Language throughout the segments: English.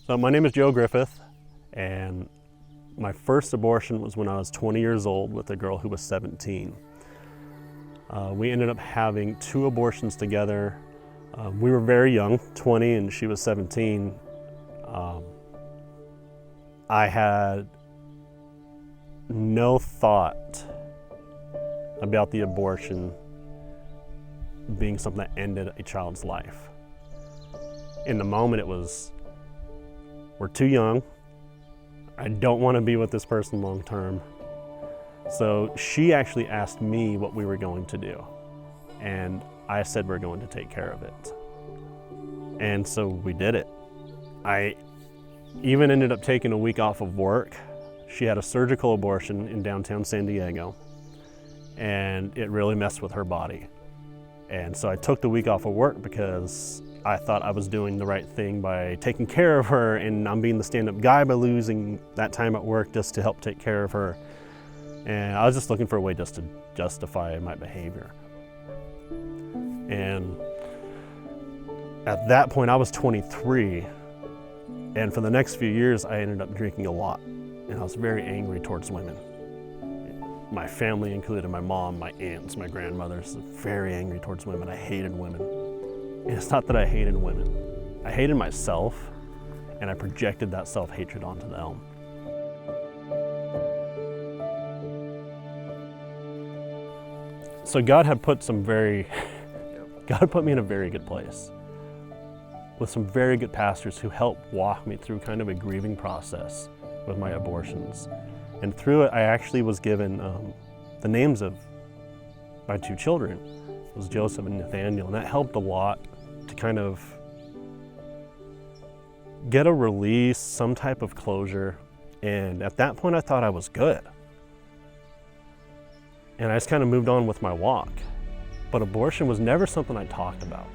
So my name is Joe Griffith, and my first abortion was when I was 20 years old with a girl who was 17. We ended up having 2 abortions together. We were very young, 20 and she was 17. I had no thought about the abortion being something that ended a child's life. In the moment it was, we're too young. I don't want to be with this person long term. So she actually asked me what we were going to do. And I said we're going to take care of it. And so we did it. I even ended up taking a week off of work. She had a surgical abortion in downtown San Diego, and it really messed with her body. And so I took the week off of work because I thought I was doing the right thing by taking care of her, and I'm being the stand-up guy by losing that time at work just to help take care of her. And I was just looking for a way just to justify my behavior. And at that point I was 23, and for the next few years I ended up drinking a lot, and I was very angry towards women. My family included my mom, my aunts, my grandmothers, very angry towards women. I hated women. And it's not that I hated women. I hated myself, and I projected that self-hatred onto them. So God had put me in a very good place with some very good pastors who helped walk me through kind of a grieving process with my abortions. And through it, I actually was given the names of my 2 children. It was Joseph and Nathaniel, and that helped a lot to kind of get a release, some type of closure. And at that point, I thought I was good. And I just kind of moved on with my walk. But abortion was never something I talked about.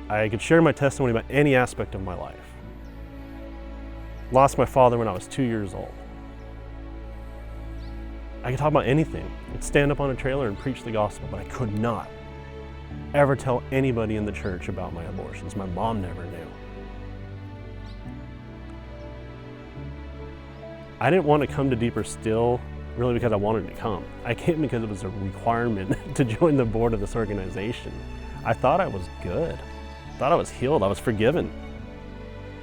I could share my testimony about any aspect of my life. Lost my father when I was 2 years old. I could talk about anything. I could stand up on a trailer and preach the gospel, but I could not ever tell anybody in the church about my abortions. My mom never knew. I didn't want to come to Deeper Still really because I wanted to come. I came because it was a requirement to join the board of this organization. I thought I was good. I thought I was healed. I was forgiven.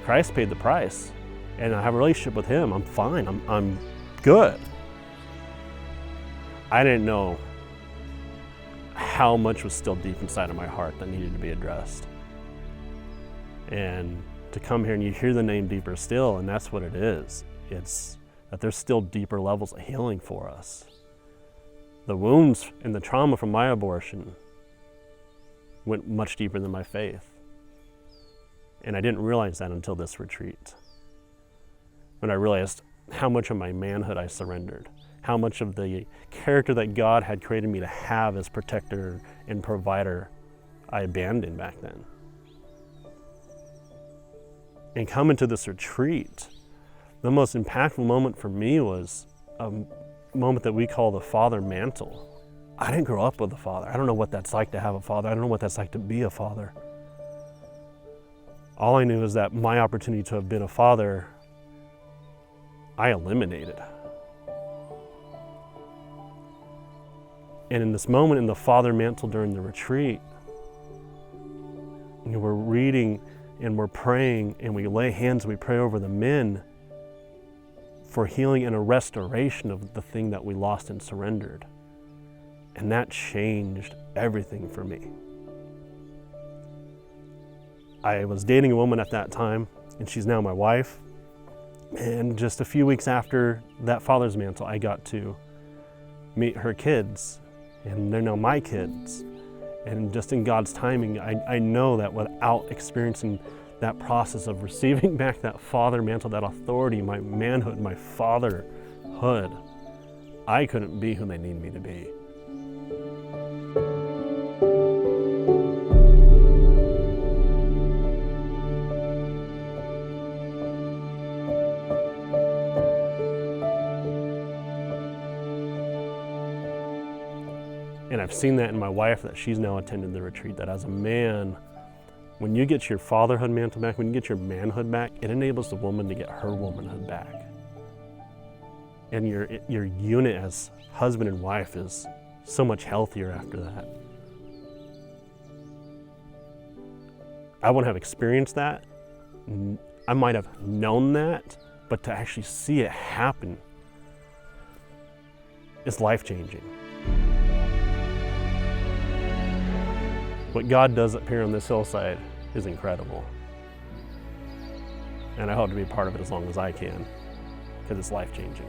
Christ paid the price, and I have a relationship with Him. I'm fine. I'm good. I didn't know how much was still deep inside of my heart that needed to be addressed. And to come here and you hear the name Deeper Still, and that's what it is. It's that there's still deeper levels of healing for us. The wounds and the trauma from my abortion went much deeper than my faith. And I didn't realize that until this retreat, when I realized how much of my manhood I surrendered, how much of the character that God had created me to have as protector and provider I abandoned back then. And coming to this retreat, the most impactful moment for me was a moment that we call the father mantle. I didn't grow up with a father. I don't know what that's like to have a father. I don't know what that's like to be a father. All I knew is that my opportunity to have been a father, I eliminated. And in this moment in the father mantle during the retreat, we're reading and we're praying and we lay hands and we pray over the men for healing and a restoration of the thing that we lost and surrendered. And that changed everything for me. I was dating a woman at that time, and she's now my wife. And just a few weeks after that father's mantle, I got to meet her kids, and they're now my kids. And just in God's timing, I know that without experiencing that process of receiving back that father mantle, that authority, my manhood, my fatherhood, I couldn't be who they need me to be. And I've seen that in my wife, that she's now attended the retreat, that as a man, When you get your fatherhood mantle back, when you get your manhood back, it enables the woman to get her womanhood back. And your unit as husband and wife is so much healthier after that. I wouldn't have experienced that. I might have known that, but to actually see it happen is life-changing. What God does up here on this hillside is incredible. And I hope to be a part of it as long as I can, because it's life-changing.